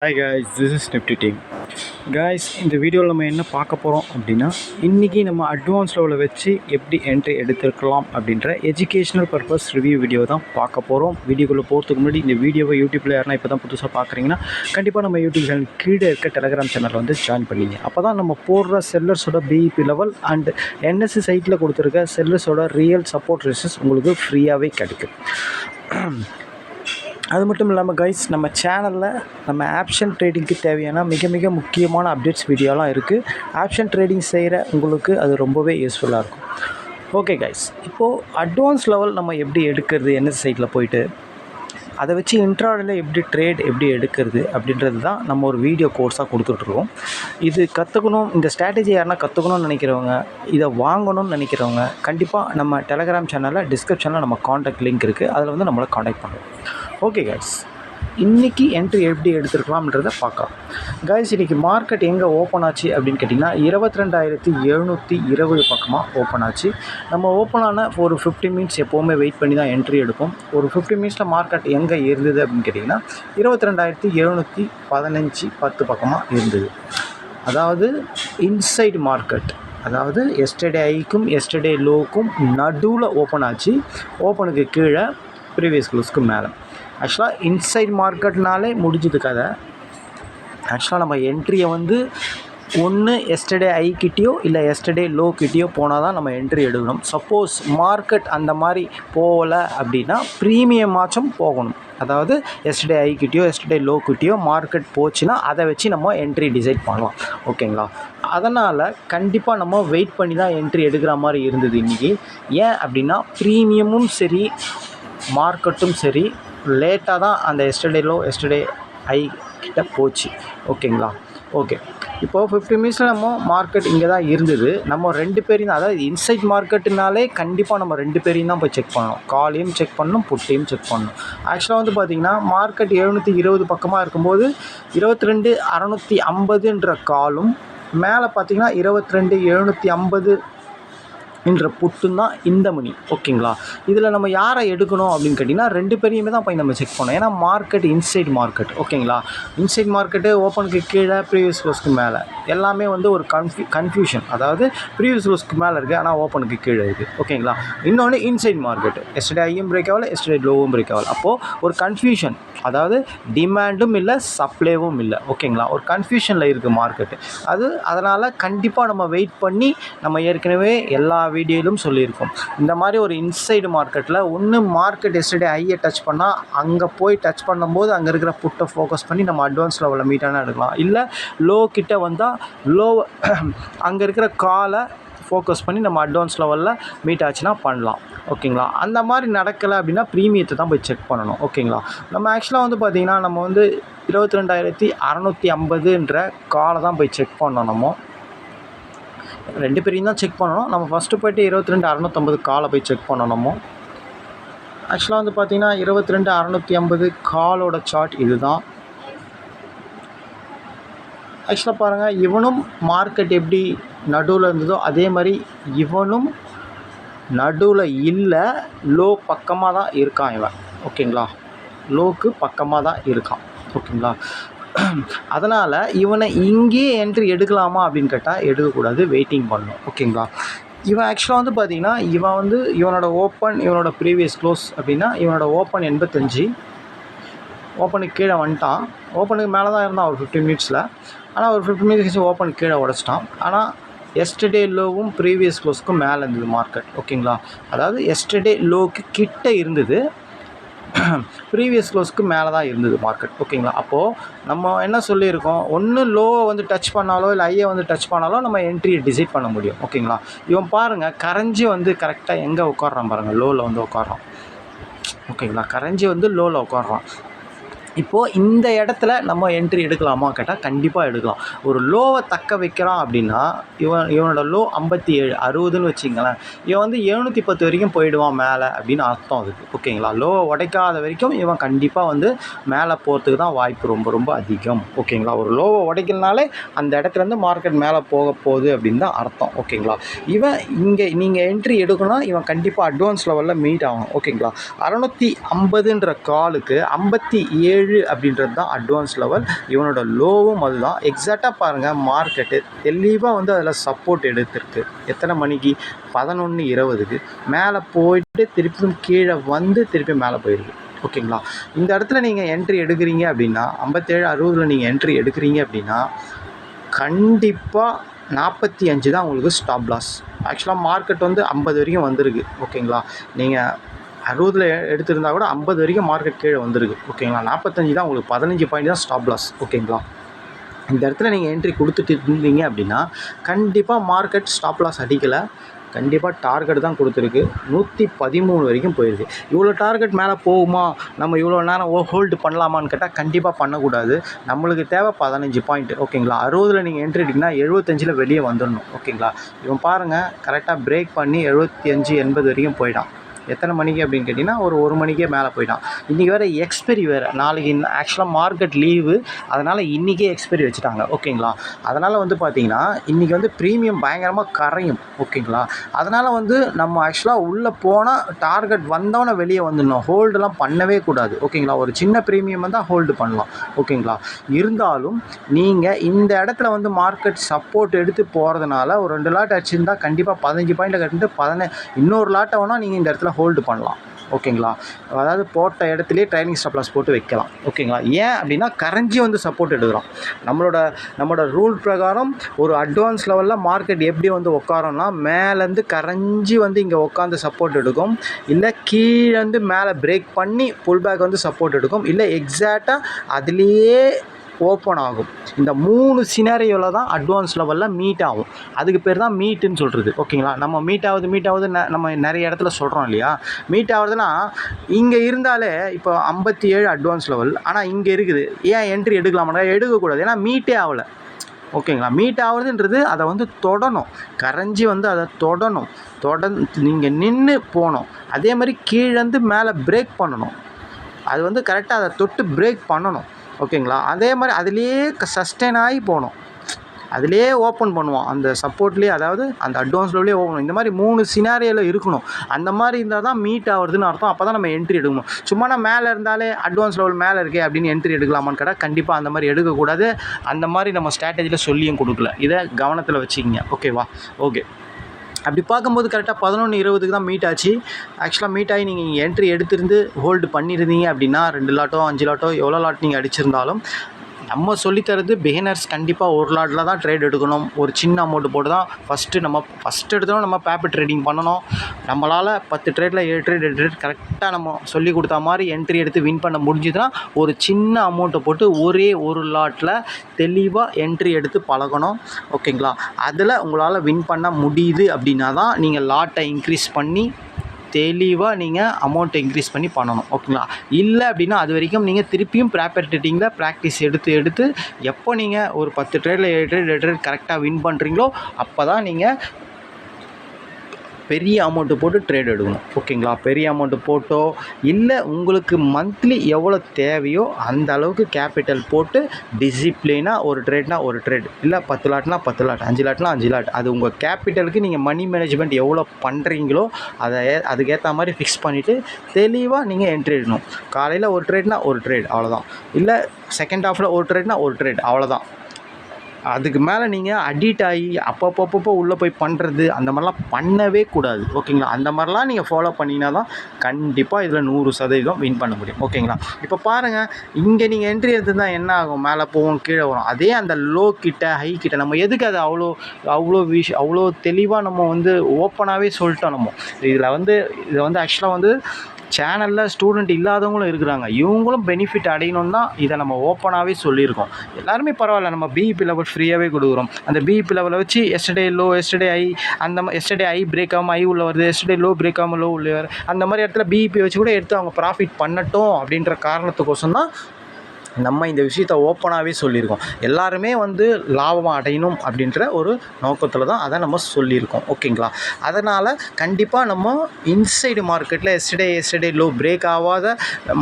Hi guys, this is Nifty Team. Guys, இந்த வீடியோவில் நம்ம என்ன பார்க்க போகிறோம் அப்படின்னா, இன்றைக்கி நம்ம அட்வான்ஸ் லெவலில் வச்சு எப்படி என்ட்ரி எடுத்துருக்கலாம் அப்படின்ற எஜுகேஷனல் பர்பஸ் ரிவ்யூ வீடியோ தான் பார்க்க போகிறோம். வீடியோக்குள்ளே போகிறதுக்கு முன்னாடி இந்த வீடியோவை யூடியூப்பில் யாருன்னா இப்போ தான் புதுசாக பார்க்குறீங்கன்னா கண்டிப்பாக நம்ம யூடியூப் சேனல் கீழே இருக்க டெலகிராம் சேனலில் வந்து ஜாயின் பண்ணிங்க. அப்போ தான் நம்ம போடுற செல்லர்ஸோட பிஇபி லெவல் அண்ட் என்எஸ்சி சைட்டில் கொடுத்துருக்க செல்லர்ஸோட ரியல் சப்போர்ட் ரெசிஸ்டன்ஸ் உங்களுக்கு ஃப்ரீயாகவே கிடைக்கும். அது மட்டும் இல்லாமல் கைஸ், நம்ம சேனலில் நம்ம ஆப்ஷன் ட்ரேடிங்க்கு தேவையான மிக மிக முக்கியமான அப்டேட்ஸ் வீடியோலாம் இருக்குது. ஆப்ஷன் ட்ரேடிங் செய்கிற உங்களுக்கு அது ரொம்பவே யூஸ்ஃபுல்லாக இருக்கும். ஓகே கைஸ், இப்போது அட்வான்ஸ் லெவல் நம்ம எப்படி எடுக்கிறது, என்எஸ்சி சைட்டில் போயிட்டு அதை வச்சு இன்ட்ராடேல எப்படி எடுக்கிறது அப்படின்றது தான் நம்ம ஒரு வீடியோ கோர்ஸாக கொடுத்துட்ருக்கோம். இது கற்றுக்கணும், இந்த ஸ்ட்ராட்டஜி யாருன்னா கற்றுக்கணும்னு நினைக்கிறவங்க, இதை வாங்கணும்னு நினைக்கிறவங்க கண்டிப்பாக நம்ம டெலகிராம் சேனலில் டிஸ்கிரிப்ஷனில் நம்ம காண்டாக்ட் லிங்க் இருக்குது, அதில் வந்து நம்மளை காண்டாக்ட் பண்ணுவோம். ஓகே கைஸ், இன்றைக்கி என்ட்ரி எப்படி எடுத்துருக்கலாம்ன்றதை பார்க்கலாம். கைஸ், இன்றைக்கி மார்க்கெட் எங்கே ஓப்பன் ஆச்சு அப்படின்னு கேட்டிங்கன்னா 22,720 பக்கமாக ஓப்பன் ஆச்சு. நம்ம ஓப்பன் ஆன ஒரு 15 மினிட்ஸ் எப்போவுமே வெயிட் பண்ணி தான் என்ட்ரி எடுப்போம். ஒரு 15 மினிட்ஸில் மார்க்கெட் எங்கே இருந்தது அப்படின்னு கேட்டிங்கன்னா 22,715 பக்கமாக இருந்தது. அதாவது இன்சைடு மார்க்கெட், அதாவது எஸ்டர்டே ஹைக்கும் எஸ்டர்டே லோவுக்கும் நடுவில் ஓப்பன் ஆச்சு. ஓப்பனுக்கு கீழே, ப்ரீவியஸ் க்ளோஸ்க்கு மேலே. ஆக்சுவலாக இன்சைட் மார்க்கெட்னாலே முடிஞ்சது கதை. ஆக்சுவலாக நம்ம என்ட்ரியை வந்து ஒன்று எஸ்டர்டே ஹைக்கிட்டேயோ இல்லை எஸ்டர்டே லோக்கிட்டேயோ போனால் தான் நம்ம என்ட்ரி எடுக்கணும். சப்போஸ் மார்க்கெட் அந்த மாதிரி போகலை அப்படின்னா ப்ரீமியமாச்சும் போகணும். அதாவது எஸ்டர்டே ஹைக்கிட்டேயோ எஸ்டர்டே லோக்கிட்டேயோ மார்க்கெட் போச்சுன்னா அதை வச்சு நம்ம என்ட்ரி டிசைட் பண்ணலாம். ஓகேங்களா? அதனால் கண்டிப்பாக நம்ம வெயிட் பண்ணி தான் என்ட்ரி எடுக்கிற மாதிரி இருந்தது இன்றைக்கி. ஏன் அப்படின்னா ப்ரீமியமும் சரி மார்க்கெட்டும் சரி லேட்டாக தான் அந்த எஸ்டர்டே லோ எஸ்டர்டே ஹை கிட்ட போச்சு. ஓகேங்களா? ஓகே, இப்போது 15 மினிட்ஸில் நம்ம மார்க்கெட் இங்கே தான் இருந்தது. நம்ம 2 பேரையும் தான், அதாவது இன்சைட் மார்க்கெட்டுனாலே கண்டிப்பாக நம்ம 2 பேரையும் தான் போய் செக் பண்ணணும். காலையும் செக் பண்ணணும், புட்டையும் செக் பண்ணணும். ஆக்சுவலாக வந்து பார்த்திங்கன்னா மார்க்கெட் 720 பக்கமாக இருக்கும்போது 22,650ன்ற காலும் மேலே பார்த்திங்கன்னா 22,750 என்ற புட்டும் தான் இந்த மணி. ஓகேங்களா? இதில் நம்ம யாரை எடுக்கணும் அப்படின்னு கேட்டிங்கன்னா 2 பேரையுமே தான் போய் நம்ம செக் பண்ணோம். ஏன்னா மார்க்கெட் இன்சைட் மார்க்கெட். ஓகேங்களா? இன்சைட் மார்க்கெட்டு ஓப்பனுக்கு கீழே, ப்ரீவியஸ் க்ளோஸ்க்கு மேலே எல்லாமே வந்து ஒரு கன்ஃபியூஷன். அதாவது ப்ரீவியஸ் க்ளோஸ்க்கு மேலே இருக்குது, ஆனால் ஓப்பனுக்கு கீழே இருக்குது. ஓகேங்களா? இன்னொன்று இன்சைட் மார்க்கெட், எஸ்டர்டே ஹையும் பிரேக் ஆகலை, எஸ்டர்டே லோவும் பிரேக் ஆகலை. அப்போது ஒரு கன்ஃபியூஷன், அதாவது டிமாண்டும் இல்லை சப்ளைவும் இல்லை. ஓகேங்களா? ஒரு கன்ஃபியூஷனில் இருக்குது மார்க்கெட்டு. அதனால் கண்டிப்பாக நம்ம வெயிட் பண்ணி, நம்ம ஏற்கனவே எல்லா வீடியோவிலும் சொல்லியிருக்கோம், இந்த மாதிரி ஒரு இன்சைடு மார்க்கெட்டில் ஒன்று மார்க்கெட் எஸ்டர்டே ஹையை டச் பண்ணால் அங்கே போய் டச் பண்ணும்போது அங்கே இருக்கிற புட்டை ஃபோக்கஸ் பண்ணி நம்ம அட்வான்ஸ் லெவலில் மீட்டான எடுக்கலாம். இல்லை லோ கிட்ட வந்தால் லோவை அங்கே இருக்கிற காலை ஃபோக்கஸ் பண்ணி நம்ம அட்வான்ஸ் லெவலில் மீட் ஆச்சுன்னா பண்ணலாம். ஓகேங்களா? அந்த மாதிரி நடக்கலை அப்படின்னா ப்ரீமியத்தை தான் போய் செக் பண்ணணும். ஓகேங்களா? நம்ம ஆக்சுவலாக வந்து பார்த்திங்கன்னா நம்ம வந்து 22,650ன்ற காலை தான் போய் செக் பண்ணோம். நம்ம 2 பேரையும் தான் செக் பண்ணணும். நம்ம ஃபஸ்ட்டு போய்ட்டு 22,650 காலை போய் செக் பண்ணணும். நம்ம ஆக்சுவலாக வந்து பார்த்திங்கன்னா 22,650 காலோட சார்ட் இது தான். ஆக்சுவலாக பாருங்கள், இவனும் மார்க்கெட் எப்படி நடுவில் இருந்ததோ அதே மாதிரி இவனும் நடுவில் இல்லை, லோ பக்கமாக தான் இருக்கான் இவன். ஓகேங்களா? லோக்கு பக்கமாக தான் இருக்கான். ஓகேங்களா? அதனால் இவனை இங்கேயே என்ட்ரி எடுக்கலாமா அப்படின்னு கேட்டால் எடுக்கக்கூடாது, வெயிட்டிங் பண்ணணும். ஓகேங்களா? இவன் ஆக்சுவலாக வந்து பார்த்திங்கன்னா இவனோட ஓப்பன், இவனோட ப்ரீவியஸ் க்ளோஸ் அப்படின்னா இவனோட ஓப்பன் 85, ஓப்பனுக்கு கீழே வந்துட்டான். ஓப்பனுக்கு மேலே தான் இருந்தான் ஒரு 15 மினிட்ஸில். ஆனால் ஒரு 15 மினிட்ஸ் கழிச்சு ஓப்பனுக்கு கீழே உடச்சிட்டான். ஆனால் எஸ்டர்டே லோவும் ப்ரீவியஸ் க்ளோஸ்க்கும் மேலே இருந்தது மார்க்கெட். ஓகேங்களா? அதாவது எஸ்டர்டே லோவுக்கு கிட்டே இருந்தது, ப்ரீவியஸ் க்ளோஸ்க்கு மேலே தான் இருந்தது மார்க்கெட். ஓகேங்களா? அப்போது நம்ம என்ன சொல்லியிருக்கோம், ஒன்று லோவை வந்து டச் பண்ணாலோ இல்லை ஐயை வந்து டச் பண்ணாலோ நம்ம என்ட்ரியை டிசைட் பண்ண முடியும். ஓகேங்களா? இவன் பாருங்கள், கரைஞ்சி வந்து கரெக்டாக எங்கே உட்காடுறான் பாருங்கள், லோவில் வந்து உட்காடுறான். ஓகேங்களா? கரைஞ்சி வந்து லோவில் உட்காடுறான். இப்போது இந்த இடத்துல நம்ம என்ட்ரி எடுக்கலாமா கேட்டால் கண்டிப்பாக எடுக்கலாம். ஒரு லோவை தக்க வைக்கிறான் அப்படின்னா இவனோட லோ 57, 60ன்னு வச்சிங்களேன். இவன் வந்து 710 வரைக்கும் போயிடுவான் மேலே அப்படின்னு அர்த்தம் அதுக்கு. ஓகேங்களா? லோவை உடைக்காத வரைக்கும் இவன் கண்டிப்பாக வந்து மேலே போகிறதுக்கு தான் வாய்ப்பு ரொம்ப ரொம்ப அதிகம். ஓகேங்களா? ஒரு லோவை உடைக்கலனாலே அந்த இடத்துலேருந்து மார்க்கெட் மேலே போக போகுது அப்படின்னு தான் அர்த்தம். ஓகேங்களா? இவன் இங்கே நீங்கள் என்ட்ரி எடுக்கணும்னா இவன் கண்டிப்பாக அட்வான்ஸ் லெவலில் மீட் ஆகணும். ஓகேங்களா? 650ன்ற காலுக்கு 57 57 அப்படின்றது தான் அட்வான்ஸ் லெவல். இவனோட லோவும் அதுதான். எக்ஸாக்டாக பாருங்கள், மார்க்கெட்டு தெளிவாக வந்து அதில் சப்போர்ட் எடுத்திருக்கு. எத்தனை மணிக்கு? 11:20க்கு மேலே போயிட்டு திருப்பியும் கீழே வந்து திருப்பி மேலே போயிருக்கு. ஓகேங்களா? இந்த இடத்துல நீங்கள் என்ட்ரி எடுக்கிறீங்க அப்படின்னா 57.60 நீங்கள் என்ட்ரி எடுக்கிறீங்க அப்படின்னா கண்டிப்பாக 45 தான் உங்களுக்கு ஸ்டாப் லாஸ். ஆக்சுவலாக மார்க்கெட் வந்து 50 வரைக்கும் வந்திருக்கு. ஓகேங்களா? நீங்கள் 60 எடுத்திருந்தால் கூட 50 வரைக்கும் மார்க்கெட் கீழே வந்திருக்கு. ஓகேங்களா? 45 தான் உங்களுக்கு 15 பாயிண்ட் தான் ஸ்டாப் லாஸ். ஓகேங்களா? இந்த இடத்துல நீங்கள் என்ட்ரி கொடுத்துட்டு இருந்தீங்க அப்படின்னா கண்டிப்பாக மார்க்கெட் ஸ்டாப் லாஸ் அடிக்கலை, கண்டிப்பாக டார்கெட் தான் கொடுத்துருக்கு. 113 வரைக்கும் போயிருக்கு. இவ்வளோ டார்கெட் மேலே போகுமா, நம்ம இவ்வளோ நேரம் ஹோல்டு பண்ணலாமான்னு கேட்டால் கண்டிப்பாக பண்ணக்கூடாது. நம்மளுக்கு தேவை 15 பாயிண்ட். ஓகேங்களா? 60 நீங்கள் என்ட்ரி எடுத்திங்கன்னா 75 வெளியே வந்துடணும். ஓகேங்களா? இவன் பாருங்கள், கரெக்டாக பிரேக் பண்ணி 75, 80 வரைக்கும் போயிட்டான். எத்தனை மணிக்கு அப்படின்னு கேட்டிங்கன்னா ஒரு மணிக்கே மேலே போயிட்டான். இன்றைக்கி வேறு எக்ஸ்பெரி வேறு. நாளைக்கு ஆக்சுவலாக மார்க்கெட் லீவு, அதனால் இன்றைக்கே எக்ஸ்பெரி வச்சுட்டாங்க. ஓகேங்களா? அதனால் வந்து பார்த்திங்கன்னா இன்றைக்கி வந்து ப்ரீமியம் பயங்கரமாக கரையும். ஓகேங்களா? அதனால் வந்து நம்ம ஆக்சுவலாக உள்ளே போனால் டார்கெட் வந்தவொன்னே வெளியே வந்துடணும். ஹோல்டெலாம் பண்ணவே கூடாது. ஓகேங்களா? ஒரு சின்ன ப்ரீமியம் வந்தால் ஹோல்டு பண்ணலாம். ஓகேங்களா? இருந்தாலும் நீங்கள் இந்த இடத்துல வந்து மார்க்கெட் சப்போர்ட் எடுத்து போகிறதுனால ஒரு 2 லாட் அடிச்சிருந்தால் கண்டிப்பாக 15 பாயிண்ட்டை கட்டிட்டு இன்னொரு லாட்டை வேணால் நீங்கள் இந்த இடத்துல ஹோல்டு பண்ணலாம். ஓகேங்களா? அதாவது போட்ட இடத்துலையே ட்ரைனிங் ஸ்டாப் லாஸ் போட்டு வைக்கலாம். ஓகேங்களா? ஏன் அப்படின்னா கரைஞ்சி வந்து சப்போர்ட் எடுக்கிறோம். நம்மளோட ரூல் பிரகாரம் ஒரு அட்வான்ஸ் லெவலில் மார்க்கெட் எப்படி வந்து உட்காரோன்னா மேலேருந்து கரைஞ்சி வந்து இங்கே உட்காந்து சப்போர்ட் எடுக்கும், இல்லை கீழேருந்து மேலே பிரேக் பண்ணி புல் பேக் வந்து சப்போர்ட் எடுக்கும், இல்லை எக்ஸாக்டாக அதுலேயே ஓப்பன் ஆகும். இந்த 3 சினாரியோவில் தான் அட்வான்ஸ் லெவலில் மீட் ஆகும். அதுக்கு பேர் தான் மீட்டுன்னு சொல்கிறது. ஓகேங்களா? நம்ம மீட் ஆகுது நம்ம நிறைய இடத்துல சொல்கிறோம் இல்லையா? மீட் ஆகுதுன்னா இங்கே இருந்தாலே இப்போ 57 அட்வான்ஸ் லெவல், ஆனால் இங்கே இருக்குது. ஏன் என்ட்ரி எடுக்கலாமா? எடுக்கக்கூடாது. ஏன்னா மீட்டே ஆகலை. ஓகேங்களா? மீட் ஆகுறதுன்றது அதை வந்து தொடணும், கரைஞ்சி வந்து அதை தொடணும், நீங்கள் நின்று போகணும். அதே மாதிரி கீழேருந்து மேலே பிரேக் பண்ணணும். அது வந்து கரெக்டாக அதை தொட்டு பிரேக் பண்ணணும். ஓகேங்களா? அதே மாதிரி அதுலேயே சஸ்டெயின் ஆகி போகணும். அதிலே ஓப்பன் பண்ணுவோம் அந்த சப்போர்ட்லேயே, அதாவது அந்த அட்வான்ஸ் லெவல்லே ஓப்பன். இந்த மாதிரி 3 சினாரியோவில் இருக்கணும். அந்த மாதிரி இருந்தால் தான் மீட் ஆகுறதுன்னு அர்த்தம். அப்போ தான் நம்ம என்ட்ரி எடுக்கணும். சும்மா நான் மேலே இருந்தாலே அட்வான்ஸ் லெவல் மேலே இருக்கே அப்படின்னு என்ட்ரி எடுக்கலாமான்னு கேட்டால் கண்டிப்பாக அந்த மாதிரி எடுக்கக்கூடாது. அந்த மாதிரி நம்ம ஸ்ட்ராட்டஜியில் சொல்லியும் கொடுக்கல. இதை கவனத்தில் வச்சுக்கிங்க. ஓகேவா? ஓகே. அப்படி பார்க்கும்போது கரெக்டாக 11:20க்கு தான் மீட் ஆச்சு. ஆக்சுவலாக மீட் ஆகி நீங்கள் என்ட்ரி எடுத்திருந்து ஹோல்டு பண்ணியிருந்தீங்க அப்படின்னா 2 லாட்டோ 5 லாட்டோ எவ்வளோ லாட் நீங்கள் அடிச்சிருந்தாலும் நம்ம சொல்லித்தரது பிகினர்ஸ் கண்டிப்பாக ஒரு லாட்டில் தான் ட்ரேட் எடுக்கணும். ஒரு சின்ன அமௌண்ட்டு போட்டு தான் ஃபஸ்ட்டு எடுத்தோம் நம்ம பேப்பர் ட்ரேடிங் பண்ணணும். நம்மளால் 10 ட்ரேடில் 7 ட்ரேட் 8 ட்ரேட் கரெக்டாக நம்ம சொல்லி கொடுத்தா மாதிரி என்ட்ரி எடுத்து வின் பண்ண முடிஞ்சுதுன்னா ஒரு சின்ன அமௌண்ட்டை போட்டு ஒரே ஒரு லாட்டில் தெளிவாக என்ட்ரி எடுத்து பழகணும். ஓகேங்களா? அதில் உங்களால் வின் பண்ண முடியுது அப்படின்னா தான் நீங்கள் லாட்டை இன்க்ரீஸ் பண்ணி தெளிவாக நீங்கள் அமௌண்ட்டை இன்க்ரீஸ் பண்ணி பண்ணணும். ஓகேங்களா? இல்லை அப்படின்னா அது வரைக்கும் நீங்கள் திருப்பியும் பேப்பர் ட்ரேடிங்கில் ப்ராக்டிஸ் எடுத்து எப்போ நீங்கள் ஒரு 10 ட்ரேடில் 7 ட்ரேட் 8 ட்ரேட் கரெக்டாக வின் பண்ணுறீங்களோ அப்போ தான் நீங்கள் பெரிய அமௌண்ட்டு போட்டு ட்ரேட் எடுக்கணும். ஓகேங்களா? பெரிய அமௌண்ட்டு போட்டோ இல்லை உங்களுக்கு மந்த்லி எவ்வளோ தேவையோ அந்த அளவுக்கு கேபிட்டல் போட்டு டிசிப்ளினாக ஒரு ட்ரேட்னா ஒரு ட்ரேட், இல்லை 10 லாட்னா 10 லாட், 5 லாட்னா 5 லாட், அது உங்கள் கேபிட்டலுக்கு நீங்கள் மணி மேனேஜ்மெண்ட் எவ்வளோ பண்ணுறீங்களோ அதுக்கேற்ற மாதிரி ஃபிக்ஸ் பண்ணிவிட்டு தெளிவாக நீங்கள் என்ட்ரி எடுக்கணும். காலையில் ஒரு ட்ரேட்னா ஒரு ட்ரேட், அவ்வளோதான். இல்லை செகண்ட் ஹாஃபில் ஒரு ட்ரேட்னா ஒரு ட்ரேட், அவ்வளோதான். அதுக்கு மேலே நீங்கள் அடிக்ட் ஆகி அப்பப்போ உள்ளே போய் பண்ணுறது அந்த மாதிரிலாம் பண்ணவே கூடாது. ஓகேங்களா? அந்த மாதிரிலாம் நீங்கள் ஃபாலோ பண்ணிங்கன்னா தான் கண்டிப்பாக இதில் 100% வின் பண்ண முடியும். ஓகேங்களா? இப்போ பாருங்கள், இங்கே நீங்கள் என்ட்ரி எடுத்துருந்தால் என்ன ஆகும்? மேலே போவோம், கீழே வரும். அதே அந்த லோ கிட்ட ஹை கிட்ட நம்ம எதுக்கு அது அவ்வளோ தெளிவாக நம்ம வந்து ஓப்பனாகவே சொல்லிட்டோம். நம்ம இதை வந்து ஆக்சுவலாக வந்து சேனலில் ஸ்டூடெண்ட் இல்லாதவங்களும் இருக்கிறாங்க. இவங்களும் பெனிஃபிட் அடையணும் தான் இதை நம்ம ஓப்பனாகவே சொல்லியிருக்கோம். எல்லாருமே பரவாயில்ல, நம்ம பிஇபி லெவல் ஃப்ரீயாகவே கொடுக்குறோம். அந்த பிஇபி லெவலை வச்சு எஸ்டர்டே லோ எஸ்டர்டே ஐ, எஸ்டர்டே ஐ பிரேக் ஆகாமல் ஐ உள்ள வருது, எஸ்டர்டே லோ பிரேக் ஆகாமல் லோ உள்ள வருது, அந்த மாதிரி இடத்துல பிஇபி வச்சு கூட எடுத்து அவங்க ப்ராஃபிட் பண்ணட்டும் அப்படின்ற காரணத்துக்கோசம் தான் நம்ம இந்த விஷயத்தை ஓப்பனாகவே சொல்லியிருக்கோம். எல்லாருமே வந்து லாபம் அடையணும் அப்படின்ற ஒரு நோக்கத்தில் தான் அதை நம்ம சொல்லியிருக்கோம். ஓகேங்களா? அதனால் கண்டிப்பாக நம்ம இன்சைடு மார்க்கெட்டில் எஸ்டர்டே லோ பிரேக் ஆகாத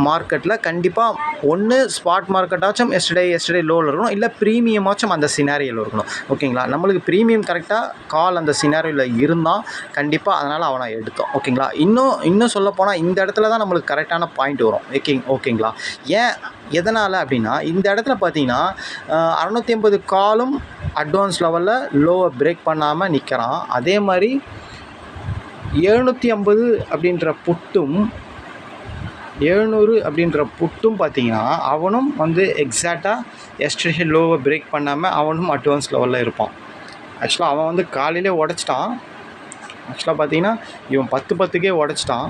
மார்க்கெட்டில் கண்டிப்பாக ஒன்று ஸ்பாட் மார்க்கெட்டாச்சும் எஸ்டர்டே லோவில் இருக்கணும், இல்லை ப்ரீமியமாச்சும் அந்த சினாரியோவில் இருக்கணும். ஓகேங்களா? நம்மளுக்கு ப்ரீமியம் கரெக்டாக கால் அந்த சினாரியோவில் இருந்தால் கண்டிப்பாக அதனால் அவனை எடுத்தோம். ஓகேங்களா? இன்னும் சொல்லப்போனால் இந்த இடத்துல தான் நம்மளுக்கு கரெக்டான பாயிண்ட் வரும். ஓகேங்களா? ஏன் எதனால் அப்படின்னா இந்த இடத்துல பார்த்தீங்கன்னா 650 காலும் அட்வான்ஸ் லெவலில் லோவை பிரேக் பண்ணாமல் நிற்கிறான். அதே மாதிரி 750 அப்படின்ற புட்டும் 700 அப்படின்ற புட்டும் பார்த்தீங்கன்னா அவனும் வந்து எக்ஸாக்டாக எஸ்டர்டே லோவை பிரேக் பண்ணாமல் அவனும் அட்வான்ஸ் லெவலில் இருப்பான். ஆக்சுவலாக அவன் வந்து காலையிலே உடச்சிட்டான். ஆக்சுவலாக பார்த்தீங்கன்னா இவன் 10-10க்கே உடச்சிட்டான்.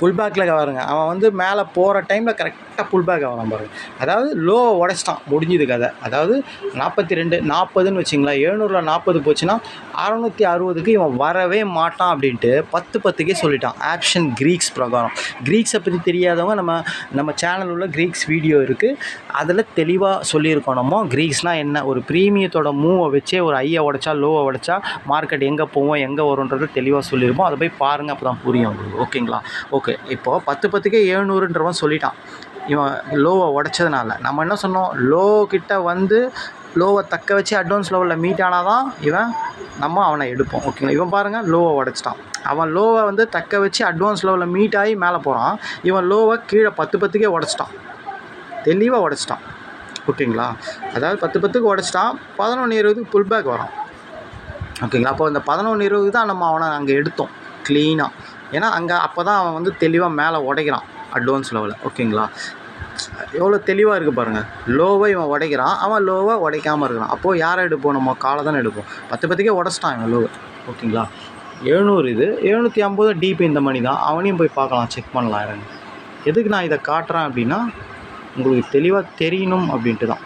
புல் பேக்கில் பாருங்க, அவன் வந்து மேலே போகிற டைமில் கரெக்டாக புல் பேக் ஆகிறான் பாருங்க. அதாவது லோவை உடச்சிட்டான், முடிஞ்சுது கதை. அதாவது 42 40ன்னு வச்சிங்களேன். 700ல் 40 போச்சுன்னா 660க்கு இவன் வரவே மாட்டான் அப்படின்ட்டு 10-10க்கே சொல்லிட்டான். ஆப்ஷன் கிரீக்ஸ் பிரகாரம். கிரீக்ஸை பற்றி தெரியாதவங்க நம்ம சேனல் உள்ள கிரீக்ஸ் வீடியோ இருக்குது, அதில் தெளிவாக சொல்லியிருக்கோம். நம்ம கிரீக்ஸ்னால் என்ன, ஒரு ப்ரீமியத்தோட மூவை வச்சே ஒரு ஐயை உடச்சா லோவை உடச்சா மார்க்கெட் எங்கே போவோம் எங்கே வரும்ன்றது தெளிவாக சொல்லியிருப்போம். அதை போய் பாருங்கள், அப்போ தான் புரியும் உங்களுக்கு. ஓகேங்களா? ஓகே, இப்போது 10-10க்கே 700ன்றவன் சொல்லிட்டான். இவன் லோவை உடச்சதுனால நம்ம என்ன சொன்னோம், லோ கிட்ட வந்து லோவை தக்க வச்சு அட்வான்ஸ் லெவலில் மீட் ஆனால் தான் அவனை எடுப்போம். ஓகேங்களா? இவன் பாருங்கள், லோவை உடச்சிட்டான். அவன் லோவை வந்து தக்க வச்சு அட்வான்ஸ் லெவலில் மீட் ஆகி மேலே போகிறான். இவன் லோவை கீழே 10-10க்கே உடச்சிட்டான், தெளிவாக உடச்சிட்டான். ஓகேங்களா? அதாவது 10-10க்கு உடச்சிட்டான். 11-20க்கு புல் பேக் வரான். ஓகேங்களா? அப்போ இந்த 11-20 தான் நம்ம அவனை அங்கே எடுத்தோம் க்ளீனாக. ஏன்னா அப்போ தான் அவன் வந்து தெளிவாக மேலே உடைக்கிறான் அட்வான்ஸ் லெவலில். ஓகேங்களா? எவ்வளோ தெளிவாக இருக்குது பாருங்கள். லோவை இவன் உடைக்கிறான், அவன் லோவை உடைக்காமல் இருக்கிறான். அப்போது யாரை எடுப்போம், நம்ம காலை தானே எடுப்போம். 10-10க்கே உடச்சிட்டான் இவன் லோவை. ஓகேங்களா? 700 இது 750 டிபி இந்த மணி தான். அவனையும் போய் பார்க்கலாம், செக் பண்ணலாம். இறங்க எதுக்கு நான் இதை காட்டுறேன் அப்படின்னா உங்களுக்கு தெளிவாக தெரியணும் அப்படின்ட்டு தான்.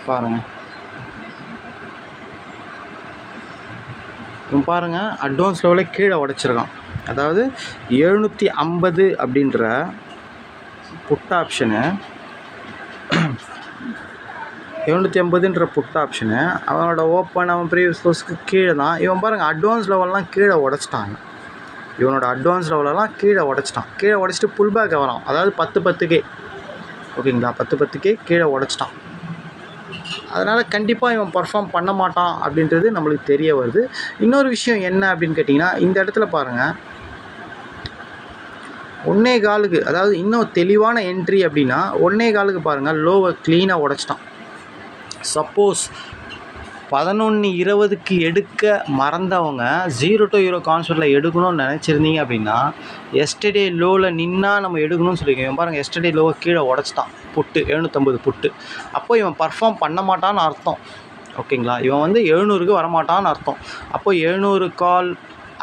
பாருங்கள், இவன் பாருங்கள் அட்வான்ஸ் லெவலில் கீழே உடைச்சிருக்கான். அதாவது 750 அப்படின்ற புட் ஆப்ஷனு 750ன்ற புட் ஆப்ஷனு அவனோட ஓப்பன் அவன் ப்ரீவியஸ் க்ளோஸ்க்கு கீழே தான். இவன் பாருங்கள் அட்வான்ஸ் லெவல்லாம் கீழே உடச்சிட்டாங்க. இவனோட அட்வான்ஸ் லெவலெல்லாம் கீழே உடச்சிட்டான். கீழே உடச்சிட்டு புல் பேக் வரான். அதாவது 10-10க்கே. ஓகேங்களா? 10-10க்கே கீழே உடச்சிட்டான். அதனால் கண்டிப்பாக இவன் பர்ஃபார்ம் பண்ண மாட்டான் அப்படின்றது நம்மளுக்கு தெரிய வருது. இன்னொரு விஷயம் என்ன அப்படின்னு கேட்டிங்கன்னா, இந்த இடத்துல பாருங்கள் 1.25க்கு, அதாவது இன்னும் தெளிவான என்ட்ரி அப்படின்னா 1.25க்கு பாருங்கள் லோவை க்ளீனாக உடச்சிட்டான். சப்போஸ் 11-20க்கு எடுக்க மறந்தவங்க 0 to 0 கான்செப்டில் எடுக்கணும்னு நினச்சிருந்தீங்க அப்படின்னா எஸ்டர்டே லோவில் நின்னா நம்ம எடுக்கணும்னு சொல்லியிருக்கோம். பாருங்கள் எஸ்டர்டே லோவை கீழே உடச்சிட்டான் புட்டு 750 புட்டு. அப்போ இவன் பர்ஃபார்ம் பண்ண மாட்டான்னு அர்த்தம். ஓகேங்களா? இவன் வந்து 700க்கு வரமாட்டான்னு அர்த்தம். அப்போ 700 கால்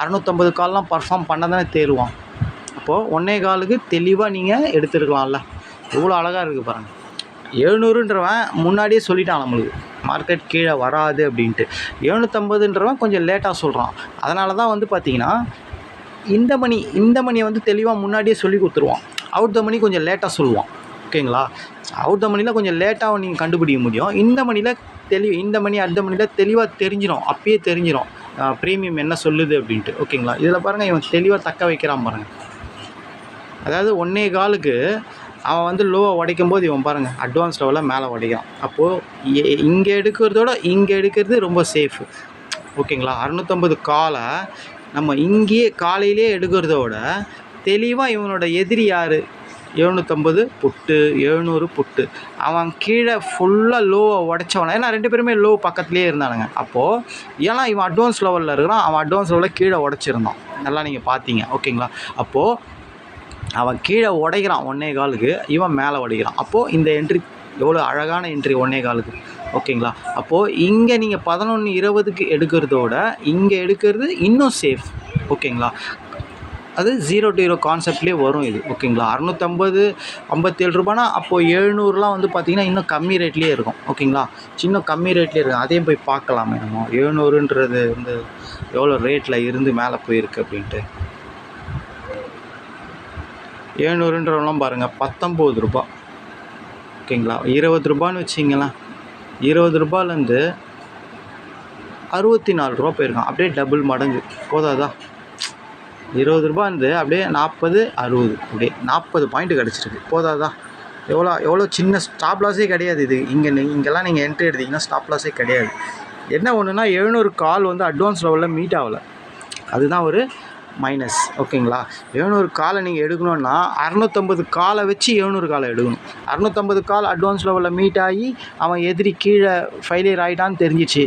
650 கால்லாம் பர்ஃபார்ம் பண்ண தானே தேருவான். அப்போது 1.25க்கு தெளிவாக நீங்கள் எடுத்துருக்கலாம்ல. எவ்வளோ அழகாக இருக்குது பாருங்கள். 700ன்றவன் முன்னாடியே சொல்லிட்டான் நம்மளுக்கு மார்க்கெட் கீழே வராது அப்படின்ட்டு. 750ன்றவன் கொஞ்சம் லேட்டாக சொல்கிறான். அதனால தான் வந்து பார்த்திங்கன்னா இந்த மணியை வந்து தெளிவாக முன்னாடியே சொல்லி கொடுத்துருவான். அவுட் த மணி கொஞ்சம் லேட்டாக சொல்லுவான். ஓகேங்களா? அவுட் த மணியில் கொஞ்சம் லேட்டாக நீங்கள் கண்டுபிடிக்க முடியும். இந்த மணி அடுத்த மணியில் தெளிவாக தெரிஞ்சிடும். அப்பயே தெரிஞ்சிடும் ப்ரீமியம் என்ன சொல்லுது அப்படின்ட்டு. ஓகேங்களா? இதில் பாருங்கள் இவன் தெளிவாக தக்க வைக்கிறான் பாருங்கள். அதாவது 1.25க்கு அவன் வந்து லோவை உடைக்கும் போது இவன் பாருங்கள் அட்வான்ஸ் லெவலில் மேலே உடைக்கிறான். அப்போது இங்கே எடுக்கிறதோட இங்கே எடுக்கிறது ரொம்ப சேஃபு. ஓகேங்களா? 650 காலை நம்ம இங்கேயே காலையிலே எடுக்கிறதோட தெளிவாக இவனோட எதிரி யார், 750 புட்டு 700 புட்டு. அவன் கீழே ஃபுல்லாக லோவை உடைச்சவன. ஏன்னா 2 பேருமே லோ பக்கத்துலேயே இருந்தானுங்க. அப்போது ஏன்னா இவன் அட்வான்ஸ் லெவலில் இருக்கிறான், அவன் அட்வான்ஸ் லெவலில் கீழே உடைச்சிருந்தான். நல்லா நீங்கள் பார்த்தீங்க. ஓகேங்களா? அப்போது அவன் கீழே உடைக்கிறான் 1.25க்கு, இவன் மேலே உடைக்கிறான். அப்போது இந்த என்ட்ரி எவ்வளோ அழகான என்ட்ரி 1.25க்கு. ஓகேங்களா? அப்போது இங்கே நீங்கள் 11-20க்கு எடுக்கிறதோட இங்கே எடுக்கிறது இன்னும் சேஃப். ஓகேங்களா? அது 0 to 0 கான்செப்ட்லேயே வரும் இது. ஓகேங்களா? 650 57 ரூபானா அப்போது 700லாம் வந்து பார்த்திங்கன்னா இன்னும் கம்மி ரேட்லேயே இருக்கும். ஓகேங்களா? சின்ன கம்மி ரேட்லேயே இருக்கும். அதையும் போய் பார்க்கலாமே நம்ம 700ன்றது வந்து எவ்வளோ ரேட்டில் இருந்து மேலே போயிருக்கு அப்படின்ட்டு. 700ன்றவெல்லாம் பாருங்கள் 19 ரூபா. ஓகேங்களா? 20 ரூபான்னு வச்சிங்களேன். 20 ரூபாலேருந்து 64 ரூபா போயிருக்கான். அப்படியே டபுள் மடங்கு. போதாதா? 20 ரூபாந்து அப்படியே 40 60 அப்படியே 40 பாயிண்ட் கிடச்சிருக்கு. போதாதா? எவ்வளோ சின்ன ஸ்டாப் லாஸே கிடையாது இது. இங்கெல்லாம் நீங்கள் என்ட்ரி எடுத்திங்கன்னா ஸ்டாப் லாஸே கிடையாது. என்ன ஒன்றுனா 700 கால் வந்து அட்வான்ஸ் லெவலில் மீட் ஆகலை. அதுதான் ஒரு மைனஸ். ஓகேங்களா? 700 காலை நீங்கள் எடுக்கணுன்னா 650 காலை வச்சு 700 காலை எடுக்கணும். 650 கால் அட்வான்ஸ் லெவலில் மீட் ஆகி அவன் எதிரி கீழே ஃபெயிலியர் ஆகிட்டான்னு தெரிஞ்சிச்சு.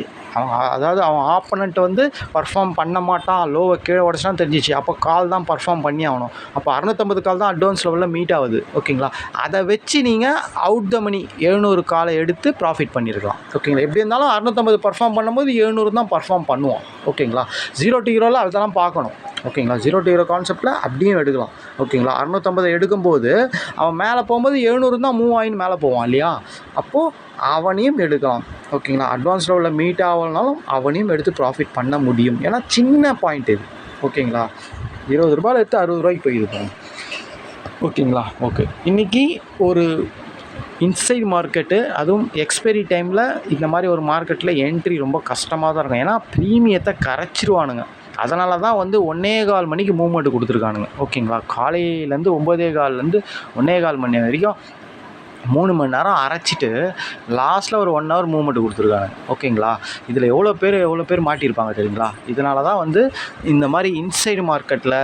அதாவது அவன் ஆப்போனண்ட் வந்து பர்ஃபார்ம் பண்ண மாட்டான், லோவை கீழே உடச்சான்னு தெரிஞ்சிச்சு. அப்போ கால் தான் பர்ஃபார்ம் பண்ணி ஆகணும். அப்போ 650 கால் தான் அட்வான்ஸ் லெவலில் மீட் ஆகுது. ஓகேங்களா? அதை வச்சு நீங்கள் அவுட் த மணி 700 காலை எடுத்து ப்ராஃபிட் பண்ணியிருக்கலாம். ஓகேங்களா? எப்படி இருந்தாலும் 650 பர்ஃபார்ம் பண்ணும்போது 700 தான் பர்ஃபார்ம் பண்ணுவோம். ஓகேங்களா? 0 to ஹீரோவில் அதெல்லாம் பார்க்கணும். ஓகேங்களா? 0 to ஹீரோ கான்செப்டில் அப்படியும் எடுக்கலாம். ஓகேங்களா? 650 எடுக்கும்போது அவன் மேலே போகும்போது 700 தான் மூவ் ஆகின்னு மேலே போவான் இல்லையா? அப்போது அவனையும் எடுக்கலாம். ஓகேங்களா? அட்வான்ஸ் லெவலில் மீட் ஆகலனாலும் அவனையும் எடுத்து ப்ராஃபிட் பண்ண முடியும். ஏன்னா சின்ன பாயிண்ட் இது. ஓகேங்களா? 20 ரூபாயில் எடுத்து 60 ரூபாய்க்கு போயிருப்பாங்க. ஓகேங்களா? ஓகே, இன்றைக்கி ஒரு இன்சைட் மார்க்கெட்டு, அதுவும் எக்ஸ்பைரி டைமில் இந்த மாதிரி ஒரு மார்க்கெட்டில் என்ட்ரி ரொம்ப கஷ்டமாக தான் இருக்கும். ஏன்னா ப்ரீமியத்தை கரைச்சிருவானுங்க. அதனால தான் வந்து 1:15 மணிக்கு மூவ்மெண்ட் கொடுத்துருக்கானுங்க. ஓகேங்களா? காலையிலேருந்து 9:15லேருந்து 1:15 மணி வரைக்கும் 3 மணி நேரம் அரைச்சிட்டு லாஸ்ட்டில் ஒரு 1 ஹவர் மூவ்மெண்ட் கொடுத்துருக்காங்க. ஓகேங்களா? இதில் எவ்வளோ பேர் மாட்டியிருப்பாங்க தெரியுங்களா? இதனால தான் வந்து இந்த மாதிரி இன்சைடு மார்க்கெட்டில்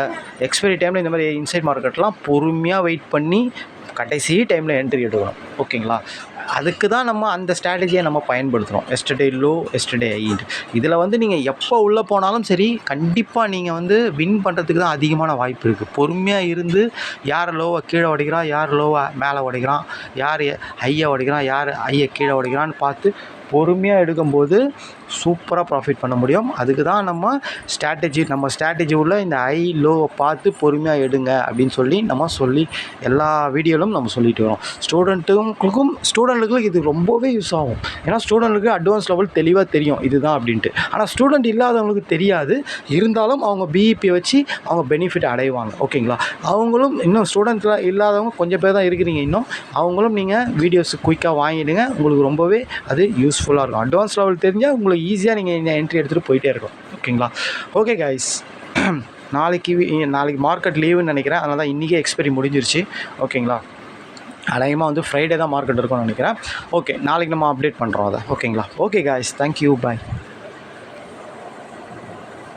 எக்ஸ்பைரி டைமில் இந்த மாதிரி இன்சைட் மார்க்கெட்லாம் பொறுமையாக வெயிட் பண்ணி கடைசி டைமில் என்ட்ரி எடுக்கணும். ஓகேங்களா? அதுக்கு தான் நம்ம அந்த ஸ்ட்ராட்டஜியை நம்ம பயன்படுத்துகிறோம். எஸ்டர்டே லோ, எஸ்டர்டே ஹைன்ட்டு. இதில் வந்து நீங்கள் எப்போ உள்ளே போனாலும் சரி, கண்டிப்பாக நீங்கள் வந்து வின் பண்ணுறதுக்கு தான் அதிகமான வாய்ப்பு இருக்குது. பொறுமையாக இருந்து யார் லோவை கீழே உடைக்கிறான், யார் லோவை மேலே உடைக்கிறான், யார் ஹையை உடைக்கிறான், யார் ஹையை கீழே உடைக்கிறான்னு பார்த்து பொறுமையாக எடுக்கும்போது சூப்பராக ப்ராஃபிட் பண்ண முடியும். அதுக்கு தான் நம்ம ஸ்ட்ராட்டஜி உள்ள இந்த ஹை லோவை பார்த்து பொறுமையாக எடுங்க அப்படின்னு சொல்லி எல்லா வீடியோவிலும் நம்ம சொல்லிட்டு வரோம். ஸ்டூடெண்ட்டுகளுக்கு இது ரொம்பவே யூஸ் ஆகும். ஏன்னா ஸ்டூடெண்ட்டுக்கு அட்வான்ஸ் லெவல் தெளிவாக தெரியும் இதுதான் அப்படின்ட்டு. ஆனால் ஸ்டூடெண்ட் இல்லாதவங்களுக்கு தெரியாது. இருந்தாலும் அவங்க பிஇபியை வச்சு அவங்க பெனிஃபிட் அடைவாங்க. ஓகேங்களா? அவங்களும் இன்னும் ஸ்டூடெண்ட்டில் இல்லாதவங்க கொஞ்சம் பேர் தான் இருக்கிறீங்க. இன்னும் அவங்களும் நீங்கள் வீடியோஸ் குயிக்காக வாங்கிடுங்க. உங்களுக்கு ரொம்பவே அது யூஸ்ஃபுல்லாக இருக்கும். அட்வான்ஸ் லெவல் தெரிஞ்சால் உங்களுக்கு ஈஸியாக நீங்கள் இந்த என்ட்ரி எடுத்துகிட்டு போயிட்டே இருக்கும். ஓகேங்களா? ஓகே கைஸ், நாளைக்கு மார்க்கெட் லீவுன்னு நினைக்கிறேன். அதனால தான் இன்றைக்கே எக்ஸ்பைரி முடிஞ்சிருச்சு. ஓகேங்களா? அநேகமாக வந்து ஃப்ரைடே தான் மார்க்கெட் இருக்கும்னு நினைக்கிறேன். ஓகே, நாளைக்கு நம்ம அப்டேட் பண்ணுறோம் அதை. ஓகேங்களா? ஓகே கைஸ், தேங்க்யூ, பாய்.